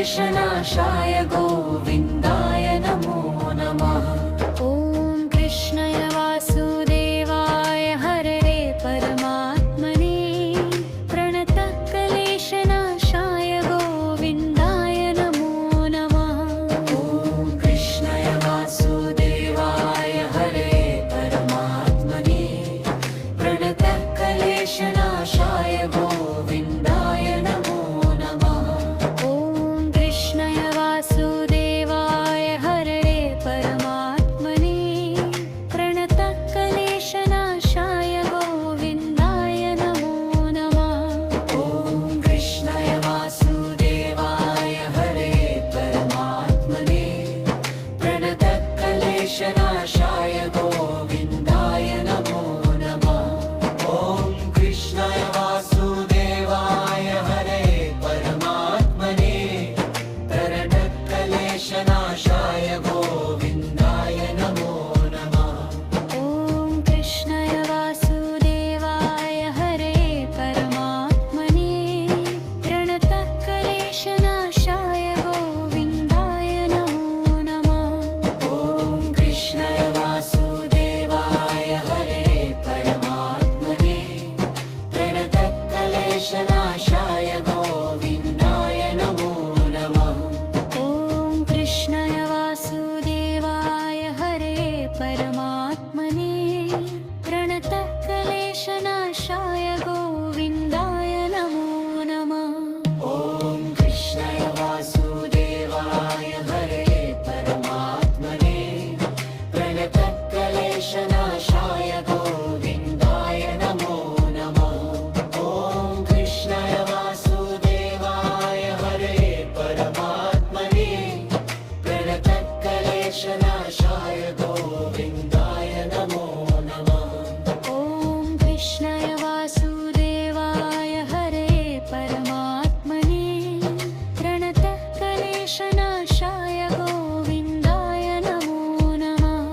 क्लेशनाशाय गोविन्दाय नमो नमः। ॐ कृष्णाय वासुदेवाय हरये परमात्मने प्रणतः क्लेशनाशाय गोविन्दाय नमो नमः। ॐ कृष्णाय वासुदेवाय हरये परमात्मने प्रणतः क्लेशनाशाय गोविन्दाय नमो नमः। ॐ कृष्णाय वासुदेवाय हरये परमात्मने प्रणतः क्लेशनाशाय गोविन्दाय नमो नमः। ॐ कृष्णाय वासुदेवाय हरये परमात्मने प्रणतः क्लेशनाशाय गोविन्दाय नमो नमः। ॐ कृष्णाय वासुदेवाय हरये परमात्मने प्रणतः क्लेशनाशाय गोविन्दाय नमो नमः। ॐ कृष्णाय वासुदेवाय हरये परमात्मने प्रणतः क्लेशनाशाय गोविन्दाय नमो नमः। ॐ कृष्णाय वासुदेवाय हरये परमात्मने प्रणतः क्लेशनाशाय गोविन्दाय नमो नमः। ॐ कृष्णाय वासुदेवाय हरये परमात्मने प्रणतः क्लेशनाशाय गोविन्दाय नमो नमः। ॐ कृष्णाय वासुदेवाय हरये परमात्मने प्रणतः क्लेशनाशाय गोविन्दाय नमो नमः। ॐ कृष्णाय वासुदेवाय हरये परमात्मने प्रणतः क्लेशनाशाय गोविन्दाय नमो नमः। ॐ कृष्णाय वासुदेवाय हरये परमात्मने प्रणतः क्लेशनाशाय गोविन्दाय नमो नमः।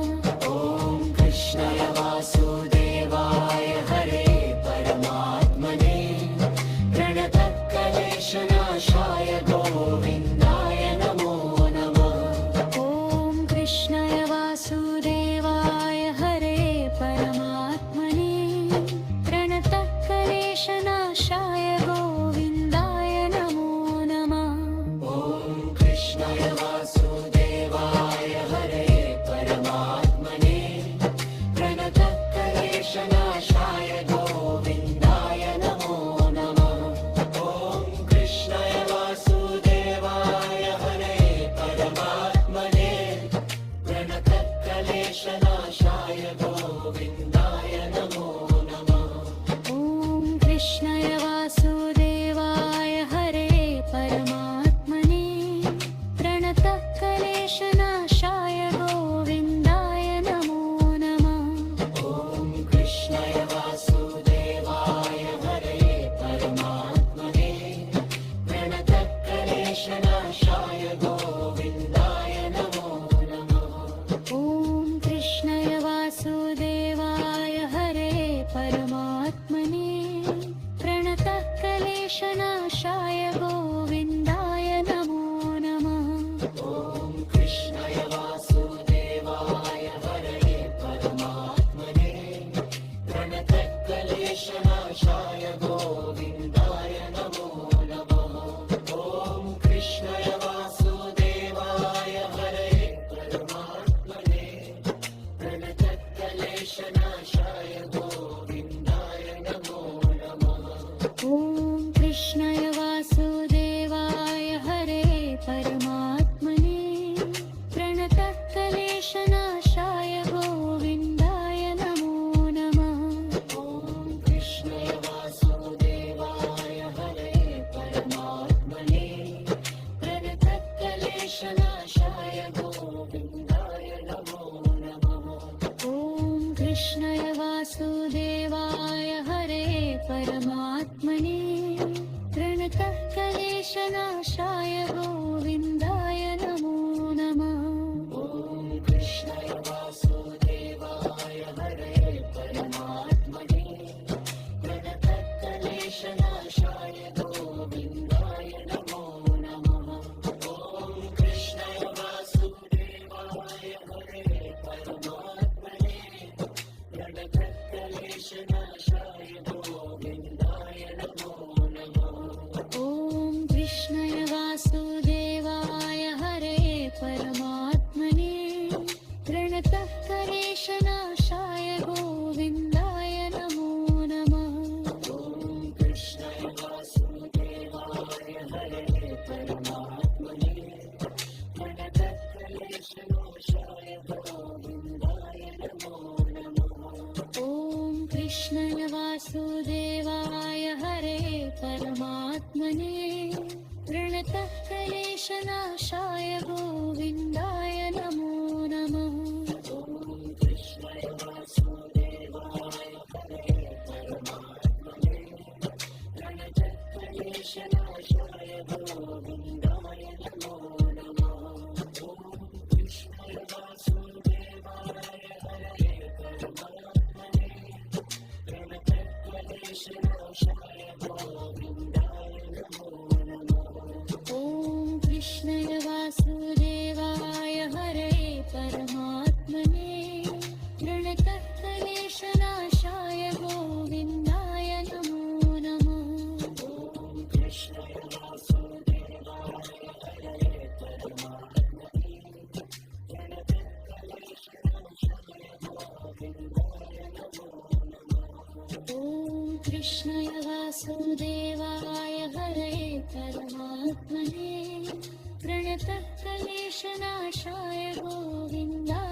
ॐ कृष्णाय वासुदेवाय हरये परमात्मने प्रणतः क्लेशनाशाय गोविन्दाय नमो नमः। ॐ कृष्णाय वासुदेवाय हरये परमात्मने प्रणतः क्लेशनाशाय गोविन्दाय नमो नमः। ॐ कृष्णाय वासुदेवाय हरये परमात्मने प्रणतः क्लेशनाशाय गोविन्दाय नमो नमः। ॐ कृष्णाय वासुदेवाय हरये परमात्मने प्रणतः क्लेशनाशाय गोविन्दाय नमो नमः। ॐ कृष्णाय वासुदेवाय हरये परमात्मने प्रणतः क्लेशनाशाय गोविन्दाय नमो नमः। ॐ कृष्णाय वासुदेवाय हरये परमात्मने प्रणतः क्लेशनाशाय गोविन्दाय नमो नमः। ॐ कृष्णाय वासुदेवाय हरये परमात्मने प्रणतः क्लेशनाशाय गोविन्दाय नमो नमः। ॐ कृष्णाय वासुदेवाय हरये परमात्मने प्रणतः क्लेशनाशाय गोविन्दाय नमो नमः। ॐ कृष्णाय वासुदेवाय हरये परमात्मने प्रणतः क्लेशनाशाय गोविन्दाय नमो नमः। ॐ कृष्णाय वासुदेवाय हरये परमात्मने प्रणतः क्लेशनाशाय गोविन्दाय नमो नमः। ॐ कृष्णाय वासुदेवाय हरये परमात्मने प्रणतः क्लेशनाशाय गोविन्दाय नमो नमः। ॐ कृष्णाय वासुदेवाय हरये परमात्मने प्रणतः क्लेशनाशाय गोविन्दाय नमो नमः। ॐ कृष्णाय वासुदेवाय हरये परमात्मने प्रणतः क्लेशनाशाय गोविन्दाय नमो नमः। ॐ क्लेशनाशाय गोविन्दाय नमो नमः। ॐ कृष्णाय वासुदेवाय हरये परमात्मने प्रणतक्लेशनाशाय गोविन्दाय नमो नमः। ॐ कृष्णाय वासुदेवाय हरे परमात्मने प्रणतः क्लेशनाशाय गोविन्दाय नमो नमः। ॐ कृष्णाय वासुदेवाय हरे परमात्मने प्रणतः क्लेशनाशाय गोविन्दाय नमो नमः। ॐ कृष्णाय वासुदेवाय हरे परमात्मने प्रणतः क्लेशनाशाय गोविन्दाय नमो नमः। ॐ कृष्णाय वासुदेवाय हरे परमात्मने प्रणतः क्लेशनाशाय गोविन्दाय नमो नमः। ॐ कृष्णाय वासुदेवाय हरे परमात्मने प्रणतः क्लेशनाशाय गोविन्दाय नमो नमः। ॐ कृष्णाय वासुदेवाय हरे परमात्मने प्रणतः क्लेशनाशाय गोविन्दाय